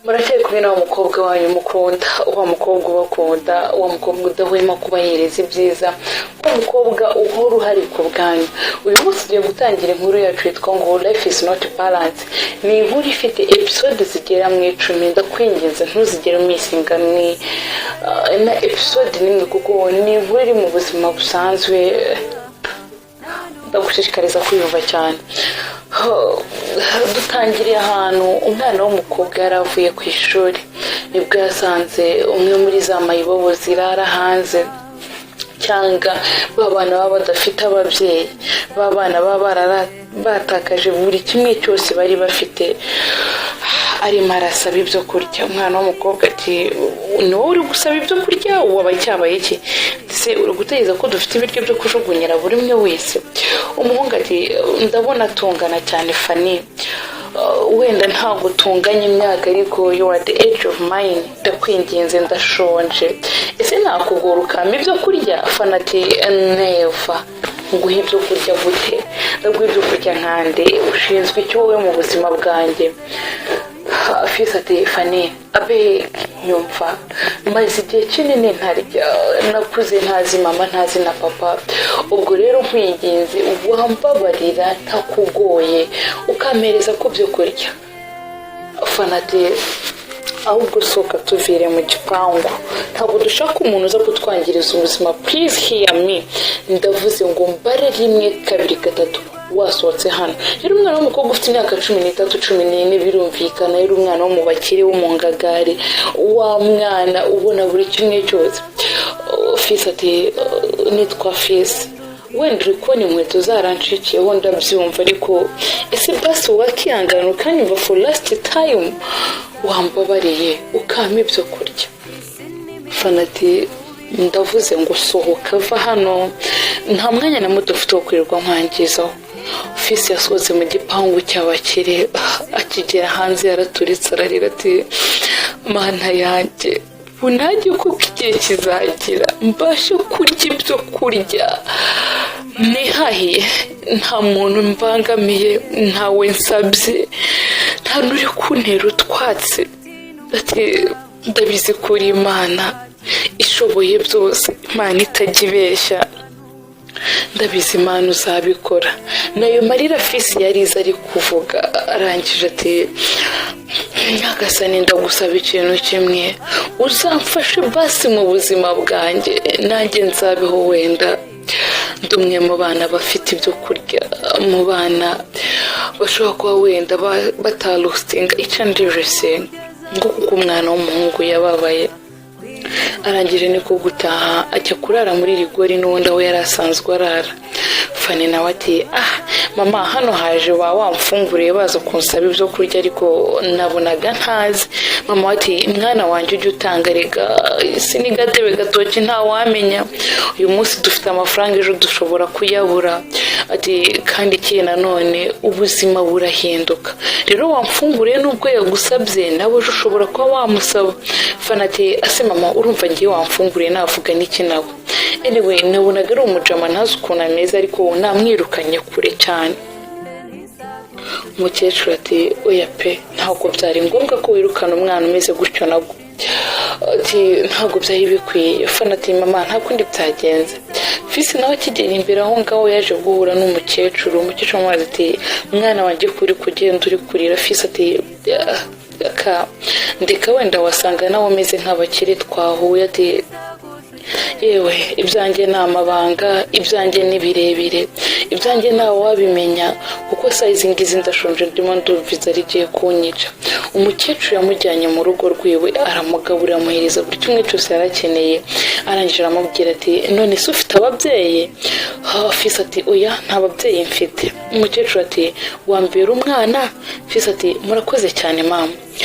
Murakeye kumwe na wa mukobwa wanyu mukunda, wa mukobwa ubakunda, wa mukobwa udahwema kubahereza ibyiza, wa mukobwa uhora uhari ku bwanyu. Uyu munsi tugiye gutangira inkuru yacu yitwa ngo Life is not balance. Ni inkuru ifite episode zigera mu 10. Ndakwinginze ntuzigere umisinga na episode nimwe, kuko ni inkuru iri mu buzima busanzwe. Ndagushishikariza kuyumva cyane. Dutangiriye ahantu umwana w'umukobwa yaravuye ku ishuri, nibwo yasanze umwe muri za mayibobo zirara hanze, cyangwa babana baba badafite ababyeyi, babana baba batakaje buri kimwe cyose bari bafite, arimo arasaba ibyo kurya. Umwana w'umukobwa ati no, uri gusaba ibyo kurya waba cyabaye iki? Se uri gutegereza ko dufite ibiryo byo kujugunyira buri umwe wese? Umuhungu ati ndabona tungana cyane Fanny, wenda ntabwo tunganya imyaka, ariko you are the age of mine, ndakwinginze ndashonje, ese nakugora ukama ibyo kurya? Fanny ati neva, nguha ibyo kurya gute? Ndaguha ibyo kurya nkande? Ushinzwe icyo wowe mu buzima bwanjye? Fils ati Fanny, abe nyumva, maze igihe kinini ntarya, nakuze ntazi mama ntazi na papa, ubwo rero nkwinginze wambabarira ntakugoye ukampereza ku byo kurya. Fanny ati ahubwo soka tuvire mu gipangu, ntabwo dushaka umuntu uza kutwangiriza ubuzima, please hear me. Ndavuze ngo mbare rimwe kabiri gatatu wasohotse hano. Yari umwana w'umukobwa ufite imyaka 13 14, birumvikana yari umwana wo mu bakire wo mu ngagari, wa mwana ubona buri kimwe cyose. Fils ati nitwa Fils, wenda uri kubona inkweto zaranshikiyeho ndabyumva, ariko ese basi wakihangana ukanyumva for last time, wambabariye ukama ibyo kurya? Fanny ati ndavuze ngo sohoka va hano, nta mwanya na muto ufite wo kwirirwa nkwangizaho. Fils yasohotse mu gipangu cy'abakire, akigera hanze yaraturitse ararira ati mana yanjye, bunajye kuko igihe kizagira mbashe kurya ibyo kurya nihahiye, nta muntu mbangamiye, ntawe nsabye, nta nuri kuntera utwatsi. Ati ndabizi kuri Imana ishoboye byose, Imana itajya ibeshya, ndabizi Imana uzabikora. Nayo marira Fils yarize ari kuvuga, arangije ati nyagasani ndagusaba ikintu kimwe, uzamfashe basi mu buzima bwanjye, nanjye nzabeho, wenda ndumwe mu bana bafite ibyo kurya, mu bana bashobora kuba wenda batarustinga each and everything, ngo kuko umwana w'umuhungu yababaye. Arangije niko gutaha ajya kurara muri rigori n'undi aho yari asanzwe arara. Fanny nawe ati mama, hano haje wamfunguriye baza kunsaba ibyo kurya, ariko nabonaga ntazi. Mama ati mwana wanjye ujye utanga, rega sinigatebe gatoki ntawamenya, uyu munsi dufite amafaranga, ejo dushobora kuyabura. Ati kandi ikiye nanone ubuzima burahinduka, rero wamfunguriye nubwo yagusabye nawe ejo ushobora kuba wamusaba. Fanny ati ase mama, urumva ngiye wamfunguriye navuga n'iki nawe? Anyway, nabonaga ari umujama ntazi ukuntu ameze, ariko namwirukanye kure cyane. Umukecuru ati oya pe, ntabwo byari ngombwa ko wirukana umwana umeze gutyo nabwo. Ati ntabwo byari bikwiye. Fanny ati mama, nta kundi byagenze. Fils nawe akigera imbere aho ngaho yaje guhura n'umukecuru. Umukecuru amaze ati mwana wanjye kuri kugenda uri kurira. Fils ati ndeka wenda wasanga nawe umeze nk'abakire twahuye. Ati yewe ibyanjye ni amabanga, ibyanjye ni birebire, ibyanjye ntawe wabimenya, kuko size ngizi ndashonje, ndimo ndumva inzara igiye kunyica. Umukecuru yamujyanye mu rugo rwiwe, aramugaburira, amuhereza buri kimwe cyose yarakeneye. Arangije aramubwira ati none se ufite ababyeyi? Fils ati oya, nta babyeyi mfite. Umukecuru ati wambera umwana? Fils ati murakoze cyane mama.